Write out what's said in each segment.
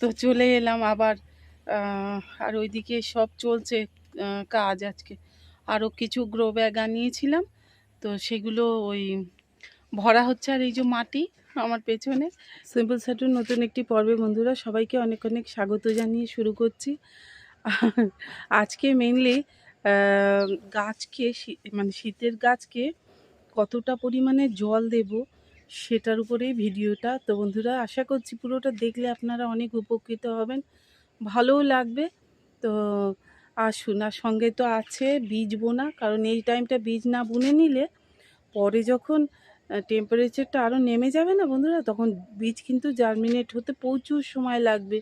তো চলে এলাম আবার। আর ওইদিকে সব চলছে কাজ। আজকে আরও কিছু গ্রো ব্যাগ আনিয়েছিলাম, তো সেগুলো ওই ভরা হচ্ছে। আর এই যে মাটি আমার পেছনে। সিম্পল স্যাটুর নতুন একটি পর্বে বন্ধুরা সবাইকে অনেক অনেক স্বাগত জানিয়ে শুরু করছি। আজকে মেনলি গাছকে মানে শীতের গাছকে কতটা পরিমাণে জল দেব সেটার উপরেই ভিডিওটা। তো বন্ধুরা আশা করছি পুরোটা দেখলে আপনারা অনেক উপকৃত হবেন, ভালোও লাগবে। তো আসুন। আর সঙ্গে তো আছে বীজ বোনা, কারণ এই টাইমটা বীজ না বুনে নিলে পরে যখন টেম্পারেচারটা আরও নেমে যাবে না বন্ধুরা, তখন বীজ কিন্তু জার্মিনেট হতে প্রচুর সময় লাগবে।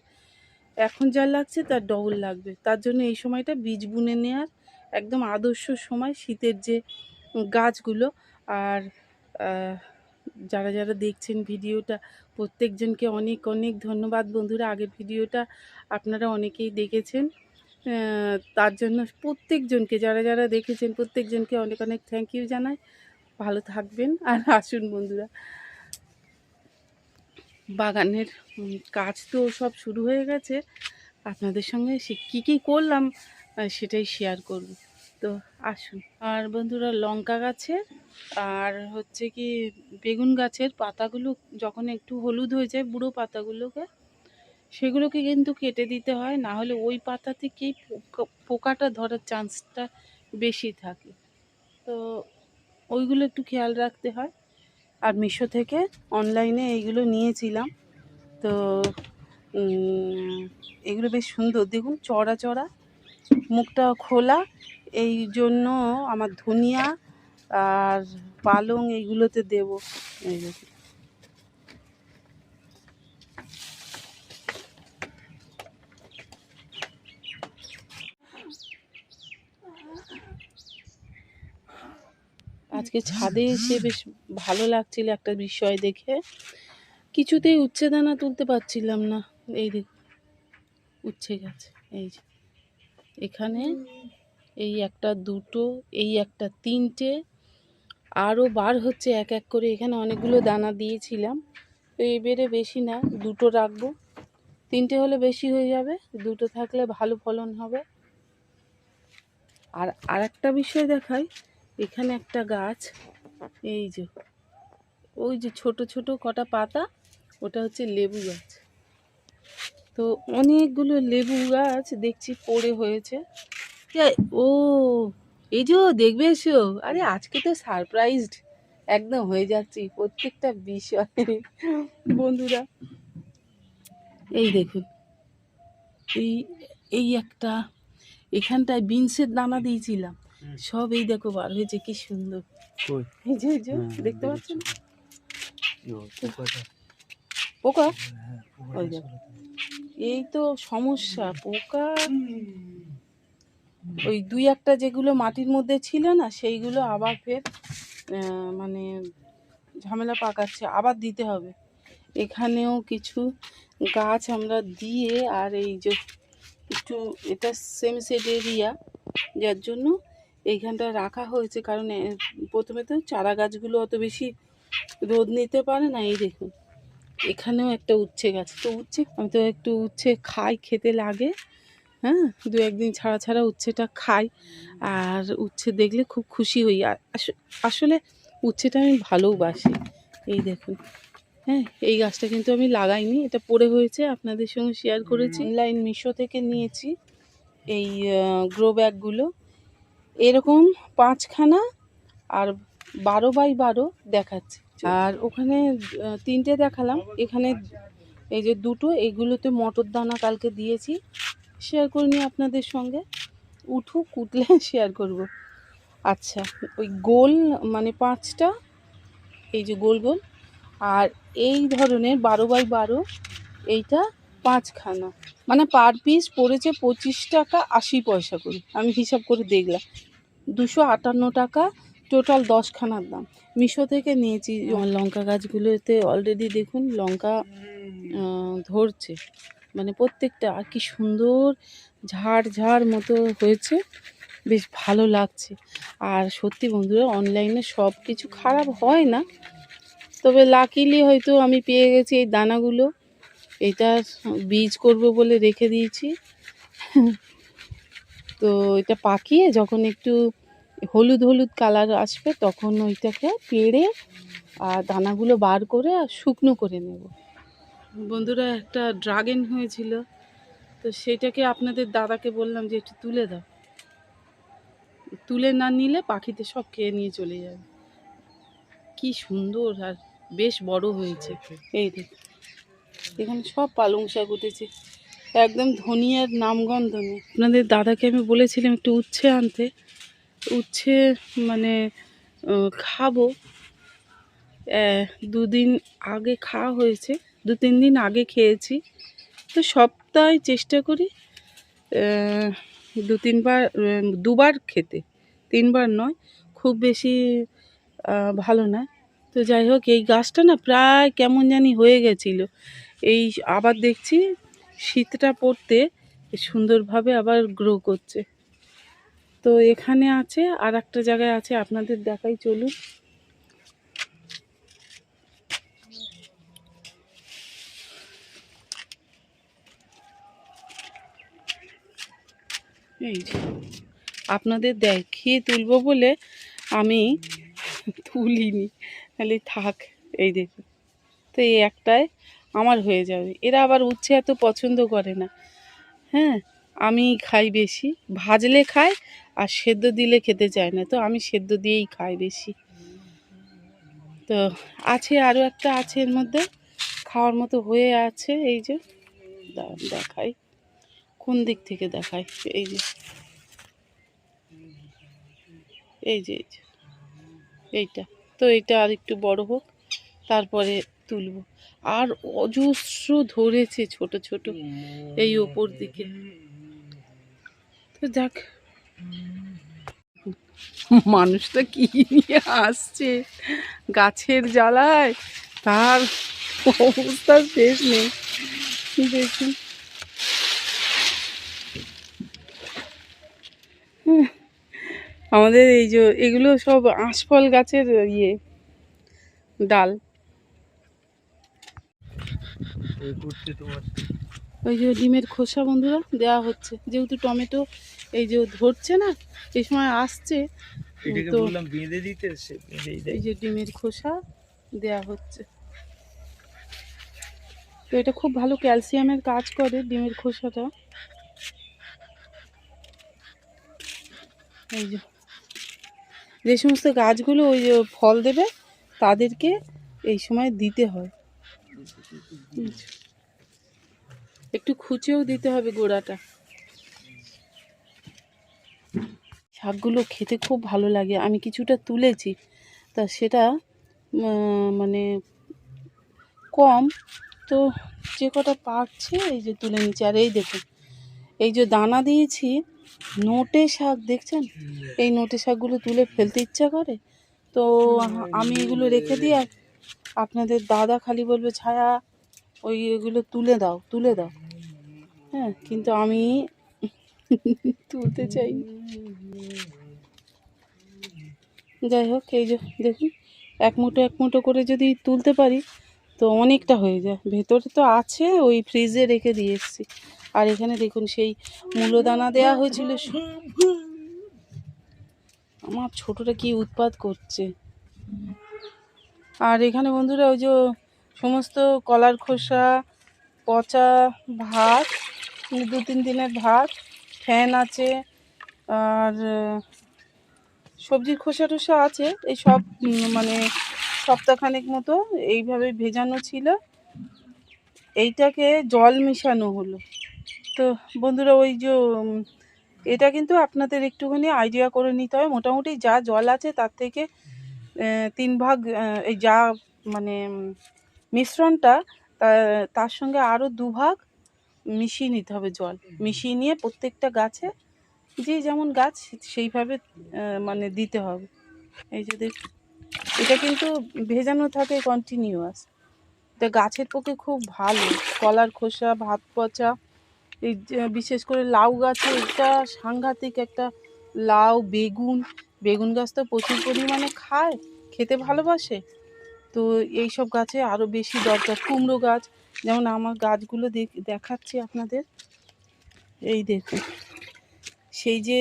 এখন যা লাগছে তার ডবল লাগবে। তার জন্য এই সময়টা বীজ বুনে নেওয়ার একদম আদর্শ সময় শীতের যে গাছগুলো। আর যারা যারা দেখছেন ভিডিওটা প্রত্যেকজনকে অনেক অনেক ধন্যবাদ বন্ধুরা। আগের ভিডিওটা আপনারা অনেকেই দেখেছেন, তার জন্য প্রত্যেকজনকে যারা যারা দেখেছেন প্রত্যেকজনকে অনেক অনেক থ্যাংক ইউ জানাই। ভালো থাকবেন। আর আসুন বন্ধুরা, বাগানের কাজ তো সব শুরু হয়ে গেছে, আপনাদের সঙ্গে কী কী করলাম সেটাই শেয়ার করব। তো আসুন। আর বন্ধুরা লঙ্কা গাছের আর হচ্ছে কি বেগুন গাছের পাতাগুলো যখন একটু হলুদ হয়ে যায়, বুড়ো পাতাগুলোকে, সেগুলোকে কিন্তু কেটে দিতে হয়, না হলে ওই পাতা থেকেই পোকাটা ধরার চান্সটা বেশি থাকে। তো ওইগুলো একটু খেয়াল রাখতে হয়। আর মিশো থেকে অনলাইনে এইগুলো নিয়েছিলাম। তো এগুলো বেশ সুন্দর, দেখুন চড়া চড়া, মুখটা খোলা। এই জন্য আমার ধনিয়া আর পালং এইগুলোতে দেব। এই দেখুন, আজকে ছাদে এসে বেশ ভালো লাগছিল একটা বিষয় দেখে। কিছুতেই উচ্ছে দানা তুলতে পারছিলাম না। এই দেখুন উচ্ছে গেছে, এই যে এখানে এই একটা দুটো, এই একটা তিনটে, আরও বার হচ্ছে এক এক করে। এখানে অনেকগুলো দানা দিয়েছিলাম, তো এবারে বেশি না, দুটো রাখবো। তিনটে হলে বেশি হয়ে যাবে, দুটো থাকলে ভালো ফলন হবে। আর আরেকটা বিষয় দেখাই, এখানে একটা গাছ, এই যে ওই যে ছোট ছোট কটা পাতা, ওটা হচ্ছে লেবু গাছ। তো অনেকগুলো লেবু গাছ দেখছি পড়ে হয়েছে। ও এই যে দেখবে এসো। আরে আজকে তো সারপ্রাইজড একদম হয়ে যাচ্ছি প্রত্যেকটা বিষয় বন্ধুরা। এই দেখুন, এই এই একটা এখানটায় বিনসের দানা দিয়েছিলাম, সব এই দেখো বার হয়েছে, কি সুন্দর। এই যে দেখতে পাচ্ছেন পোকা, ওই দেখো, এই তো সমস্যা পোকা। ওই দুই একটা যেগুলো মাটির মধ্যে ছিল না, সেইগুলো আবার ফের মানে ঝামেলা পাকাচ্ছে, আবার দিতে হবে। এখানেও কিছু গাছ আমরা দিয়ে, আর এই যে একটু এটা সেম সেড এরিয়া, যার জন্য এইখানটা রাখা হয়েছে। কারণ প্রথমে তো চারা গাছগুলো অত বেশি রোদ নিতে পারে না। এই দেখুন এখানেও একটা উচ্ছে গাছ। তো উচ্ছে আমি তো একটু উচ্ছে খাই, খেতে লাগে, হ্যাঁ, দু একদিন ছাড়া ছাড়া উচ্ছেটা খাই। আর উচ্ছে দেখলে খুব খুশি হই। আসলে উচ্ছেটা আমি ভালোবাসি। এই দেখুন, হ্যাঁ, এই গাছটা কিন্তু আমি লাগাইনি, এটা পড়ে হয়েছে, আপনাদের সঙ্গে শেয়ার করেছি। অনলাইন মিশো থেকে নিয়েছি এই গ্রো ব্যাগগুলো, এরকম 5খানা, আর 12x12 দেখাচ্ছে। আর ওখানে 3টে দেখালাম, এখানে এই যে 2টো, এগুলোতে মটর দানা কালকে দিয়েছি, শেয়ার করিনি আপনাদের সঙ্গে, উঠুক উঠলে শেয়ার করব। আচ্ছা, ওই গোল মানে 5টা, এই যে গোল গোল, আর এই ধরনের 12x12, এইটা 5খানা, মানে পার পিস পড়েছে 25 টাকা 80 পয়সা করে। আমি হিসাব করে দেখলাম 258 টাকা, টোটাল 10খানার দাম। মিশো থেকে নিয়েছি। আমার লঙ্কা গাছগুলোতে অলরেডি দেখুন লঙ্কা ধরছে, মানে প্রত্যেকটা, আর কি সুন্দর ঝাড় ঝাড় মতো হয়েছে, বেশ ভালো লাগছে। আর সত্যি বন্ধুরা, অনলাইনে সব কিছু খারাপ হয় না, তবে লাকিলি হয়তো আমি পেয়ে গেছি এই দানাগুলো, এটার বীজ করব বলে রেখে দিয়েছি। তো এটা পাকিয়ে যখন একটু হলুদ হলুদ কালার আসবে তখন ওইটাকে পেড়ে আর দানাগুলো বার করে আর শুকনো করে নেব। বন্ধুরা, একটা ড্রাগন হয়েছিল, তো সেটাকে আপনাদের দাদাকে বললাম যে একটু তুলে দাও, তুলে না নিলে পাখিতে সব খেয়ে নিয়ে চলে যাবে। কি সুন্দর আর বেশ বড় হয়েছে। এই দেখ, এখানে সব পালং শাক উঠেছে, একদম ধনিয়ার নামগন্ধ নেই। আপনাদের দাদাকে আমি বলেছিলাম একটু উচ্ছে আনতে, উচ্ছে মানে খাবো। দুদিন আগে খাওয়া হয়েছে, 2-3 দিন আগে খেয়েছি। তো সপ্তাহে চেষ্টা করি 2-3 বার, 2বার খেতে, 3বার নয়, খুব বেশি ভালো না। তো যাই হোক, এই গাছটা না প্রায় কেমন জানি হয়ে গেছিল, এই আবার দেখছি শীতটা পড়তে সুন্দরভাবে আবার গ্রো করছে। তো এখানে আছে, আর একটা জায়গায় আছে, আপনাদের দেখাই, চলুন। এই যে আপনাদের দেখিয়ে তুলবো বলে আমি তুলিনি, তাহলে থাক। এই দেখুন, তো এই একটায় আমার হয়ে যাবে। এরা আবার উচ্ছে এত পছন্দ করে না। হ্যাঁ, আমি খাই বেশি, ভাজলে খাই, আর সেদ্ধ দিলে খেতে চায় না, তো আমি সেদ্ধ দিয়েই খাই বেশি। তো আছে আরও একটা, আছে এর মধ্যে খাওয়ার মতো হয়ে আছে। এই যে দেখাই, কোন দিক থেকে দেখাই, এই যে এই যে এই যে এইটা। তো এইটা আর একটু বড় হোক, তারপরে তুলব। আর অজস্র ধরেছে ছোট ছোট এই ওপর দিকে। তো যাক, মানুষটা কি নিয়ে আসছে গাছের জ্বালায়, তার অবস্থার শেষ নেই। দেখুন, আমাদের এই যে এগুলো সব আঁশফল গাছের ডাল। ওই যে ডিমের খোসা বন্ধুরা দেওয়া হচ্ছে, যেহেতু টমেটো এই যে ধরছে না, এই সময় আসছে, তো বেঁধে দিতে, এই যে ডিমের খোসা দেওয়া হচ্ছে। তো এটা খুব ভালো ক্যালসিয়ামের কাজ করে ডিমের খোসাটা। এই যে যে সমস্ত গাছগুলো ওই যে ফল দেবে তাদেরকে এই সময় দিতে হয়, একটু খুঁচেও দিতে হবে গোড়াটা। শাকগুলো খেতে খুব ভালো লাগে, আমি কিছুটা তুলেছি, তা সেটা মানে কম, তো যে কটা পারছে এই যে তুলে নিচ্ছি। আর এই দেখুন, এই যে দানা দিয়েছি নোটে শাক, দেখছেন, এই নোটে শাকগুলো তুলে ফেলতে ইচ্ছা করে, তো আমি এগুলো রেখে দিই। আর আপনাদের দাদা খালি বলবে, ছায়া ওই এগুলো তুলে দাও, তুলে দাও। হ্যাঁ, কিন্তু আমি তুলতে চাই। যাই হোক, এই যে দেখুন, এক মুঠো করে যদি তুলতে পারি তো অনেকটা হয়ে যায়। ভেতরে তো আছে, ওই ফ্রিজে রেখে দিয়ে এসেছি। আর এখানে দেখুন, সেই মূলো দানা দেওয়া হয়েছিল। আমার ছোটটা কি উৎপাত করছে। আর এখানে বন্ধুরা ওই যে সমস্ত কলার খোসা, পচা ভাত, 2-3 দিনের ভাত, ফ্যান আছে, আর সবজির খোসা টোসা আছে, এই সব মানে সপ্তাহখানেক মতো এইভাবে ভেজানো ছিল, এইটাকে জল মেশানো হলো। তো বন্ধুরা, ওই যে এটা কিন্তু আপনাদের একটুখানি আইডিয়া করে নিতে হবে, মোটামুটি যা জল আছে তার থেকে 3 ভাগ, এই যা মানে মিশ্রণটা, তার সঙ্গে আরও 2 ভাগ মিশিয়ে নিতে হবে জল, মিশিয়ে নিয়ে প্রত্যেকটা গাছে যে যেমন গাছ সেইভাবে মানে দিতে হবে। এই যে দেখুন, এটা কিন্তু ভেজানো থাকে কন্টিনিউয়াস, এটা গাছের পক্ষে খুব ভালো। কলার খোসা, ভাত পচা, এই বিশেষ করে লাউ গাছে এটা সাংঘাতিক একটা, লাউ, বেগুন গাছ তো প্রচুর পরিমাণে খায়, খেতে ভালোবাসে, তো এই সব গাছে আরও বেশি দরকার। কুমড়ো গাছ, যেমন আমার গাছগুলো দেখাচ্ছি আপনাদের। এই দেখুন, সেই যে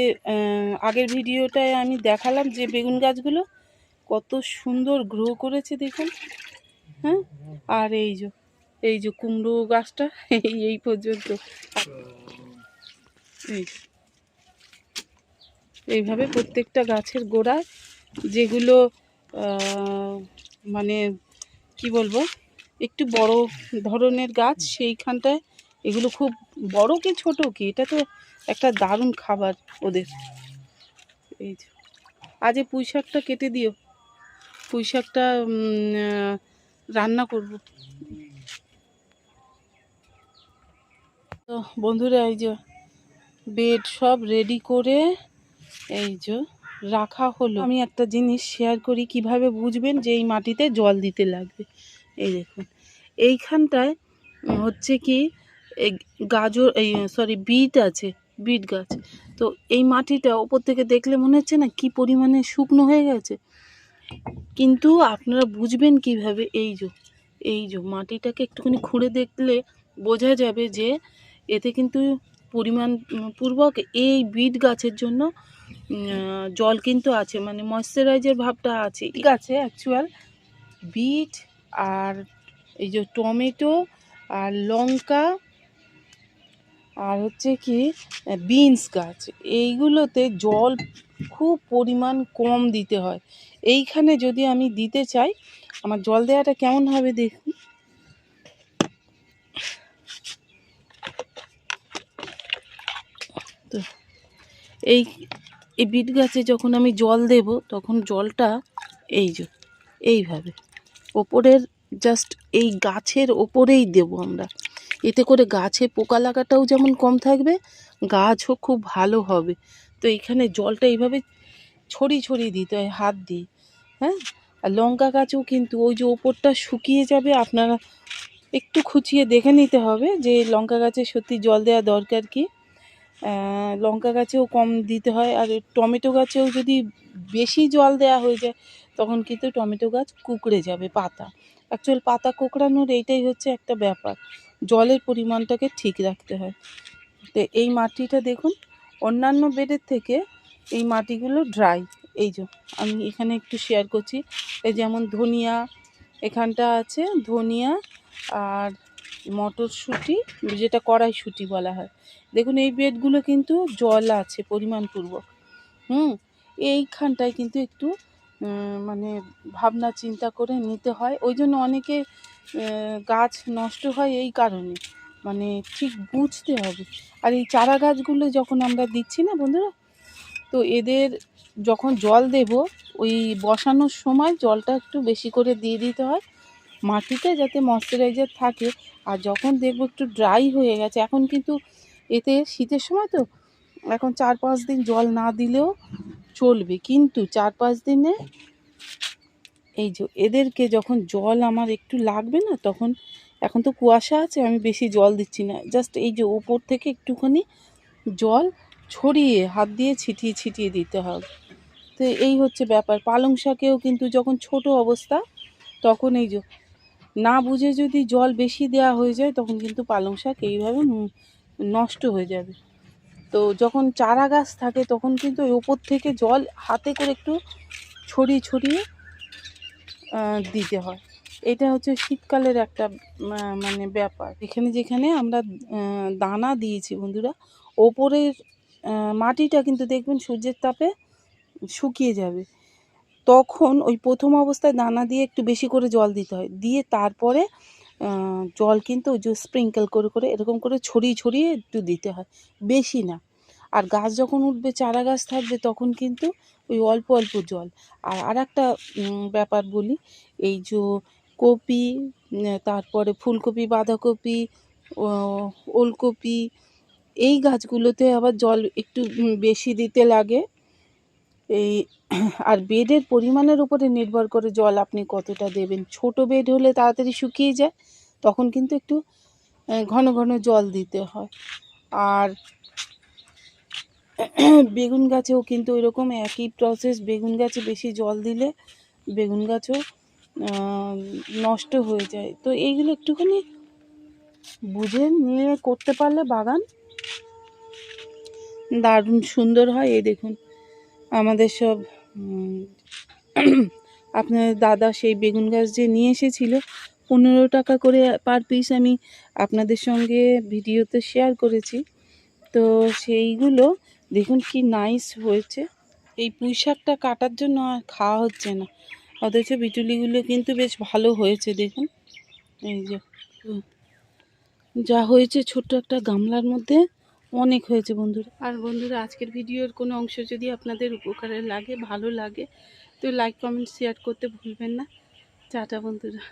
আগের ভিডিওটায় আমি দেখালাম যে বেগুন গাছগুলো কত সুন্দর গ্রো করেছে দেখুন। হ্যাঁ, আর এই যে কুমড়ো গাছটা এই পর্যন্ত। এইভাবে প্রত্যেকটা গাছের গোড়ায় যেগুলো মানে কি বলবো, একটু বড় ধরনের গাছ, সেইখানটায় এগুলো খুব বড় কি ছোট কি, এটা তো একটা দারুণ খাবার ওদের। এই যে আজ এই পুঁই শাকটা কেটে দিও, পুঁই শাকটা রান্না করব। তো বন্ধুরা, এই যে বেড সব রেডি করে এই যে রাখা হলো। আমি একটা জিনিস শেয়ার করি, কিভাবে বুঝবেন যে এই মাটিতে জল দিতে লাগবে। এই দেখুন, এইখানটায় হচ্ছে কি গাজর, বিট আছে, বিট গাছ। তো এই মাটিটা ওপর থেকে দেখলে মনে হচ্ছে না কি পরিমাণে শুকনো হয়ে গেছে, কিন্তু আপনারা বুঝবেন কিভাবে, এই যে মাটিটাকে একটুখানি খুঁড়ে দেখলে বোঝা যাবে যে এতে কিন্তু পরিমাণ পূর্বক এই বিট গাছের জন্য জল কিন্তু আছে, মানে ময়েশ্চারাইজার ভাবটা আছে। ঠিক আছে, অ্যাকচুয়াল বিট আর এই যে টমেটো আর লঙ্কা আর হচ্ছে কি বিনস গাছ, এইগুলোতে জল খুব পরিমাণ কম দিতে হয়। এইখানে যদি আমি দিতে চাই, আমার জল দেওয়াটা কেমন হবে দেখুন। তো এই বিট গাছে যখন আমি জল দেব, তখন জলটা এইভাবে ওপরের জাস্ট এই গাছের ওপরেই দেব আমরা। এতে করে গাছে পোকা লাগাটাও যেমন কম থাকবে, গাছও খুব ভালো হবে। তো এইখানে জলটা এইভাবে ছড়িয়ে দিতে হয় হাত দিয়ে। হ্যাঁ, আর লঙ্কা গাছেও কিন্তু ওই যে ওপরটা শুকিয়ে যাবে, আপনারা একটু খুঁচিয়ে দেখে নিতে হবে যে লঙ্কা গাছে সত্যি জল দেওয়া দরকার কি। লঙ্কা গাছেও কম দিতে হয়। আর টমেটো গাছেও যদি বেশি জল দেওয়া হয়ে যায়, তখন কিন্তু টমেটো গাছ কুঁকড়ে যাবে। অ্যাকচুয়াল পাতা কোঁকড়ানোর এইটাই হচ্ছে একটা ব্যাপার, জলের পরিমাণটাকে ঠিক রাখতে হয়। তো এই মাটিটা দেখুন, অন্যান্য বেডের থেকে এই মাটিগুলো ড্রাই। এই যে আমি এখানে একটু শেয়ার করছি, এই যেমন ধনিয়া এখানটা আছে, ধনিয়া আর মটরশুঁটি, যেটা কড়াইশুঁটি বলা হয়। দেখুন এই বেডগুলো কিন্তু জল আছে পরিমাণপূর্বক। এইখানটায় কিন্তু একটু মানে ভাবনা চিন্তা করে নিতে হয়। ওই জন্য অনেকে গাছ নষ্ট হয় এই কারণে, মানে ঠিক বুঝতে হবে। আর এই চারা গাছগুলো যখন আমরা দিচ্ছি না বন্ধুরা, তো এদের যখন জল দেব, ওই বসানোর সময় জলটা একটু বেশি করে দিয়ে দিতে হয় মাটিতে, যাতে ময়েশ্চারাইজার থাকে। আর যখন দেখব একটু ড্রাই হয়ে গেছে, এখন কিন্তু এতে শীতের সময় তো এখন 4-5 দিন জল না দিলেও চলবে, কিন্তু 4-5 দিনে এই যে এদেরকে যখন জল আমার একটু লাগবে না, তখন এখন তো কুয়াশা আছে, আমি বেশি জল দিচ্ছি না, জাস্ট এই যে উপর থেকে একটুখানি জল ছড়িয়ে হাত দিয়ে ছিটিয়ে দিতে হবে। তো এই হচ্ছে ব্যাপার। পালং শাকেও কিন্তু যখন ছোট অবস্থা, তখন এই যে না বুঝে যদি জল বেশি দেওয়া হয়ে যায়, তখন কিন্তু পালং শাক এইভাবে নষ্ট হয়ে যাবে। তো যখন চারা গাছ থাকে, তখন কিন্তু ওই ওপর থেকে জল হাতে করে একটু ছড়িয়ে দিতে হয়। এটা হচ্ছে শীতকালের একটা মানে ব্যাপার। যেখানে আমরা দানা দিয়েছি বন্ধুরা, ওপরের মাটিটা কিন্তু দেখবেন সূর্যের তাপে শুকিয়ে যাবে। তখন ওই প্রথম অবস্থায় দানা দিয়ে একটু বেশি করে জল দিতে হয়, দিয়ে তারপরে জল কিন্তু ওই যে স্প্রিঙ্কেল করে এরকম করে ছড়িয়ে একটু দিতে হয়, বেশি না। আর গাছ যখন উঠবে, চারা গাছ থাকবে, তখন কিন্তু ওই অল্প জল। আর একটা ব্যাপার বলি, এই যে কপি, তারপরে ফুলকপি, বাঁধাকপি, ওলকপি, এই গাছগুলোতে আবার জল একটু বেশি দিতে লাগে। এই আর বেডের পরিমাণের উপরে নির্ভর করে জল আপনি কতটা দেবেন। ছোট বেড হলে তাড়াতাড়ি শুকিয়ে যায়, তখন কিন্তু একটু ঘন জল দিতে হয়। আর বেগুন গাছেও কিন্তু ওইরকম একই প্রসেস। বেগুন গাছে বেশি জল দিলে বেগুন গাছও নষ্ট হয়ে যায়। তো এইগুলো একটুখানি বুঝে নিয়ে করতে পারলে বাগান দারুণ সুন্দর হয়। এই দেখুন আমাদের সব আপনার দাদা সেই বেগুন গাছ যে নিয়ে এসেছিল 15 টাকা করে পার পিস, আমি আপনাদের সঙ্গে ভিডিওতে শেয়ার করেছি। তো সেইগুলো দেখুন কি নাইস হয়েছে। এই পুঁই শাকটা কাটার জন্য আর খাওয়া হচ্ছে না, অথচ বিটুলিগুলো কিন্তু বেশ ভালো হয়েছে দেখুন। এই যে যা হয়েছে ছোট্ট একটা গামলার মধ্যে অনেক হয়েছে বন্ধুরা। আর বন্ধুরা আজকের ভিডিওর কোনো অংশ যদি আপনাদের উপকারে লাগে, ভালো লাগে, তো লাইক কমেন্ট শেয়ার করতে ভুলবেন না। টাটা বন্ধুরা।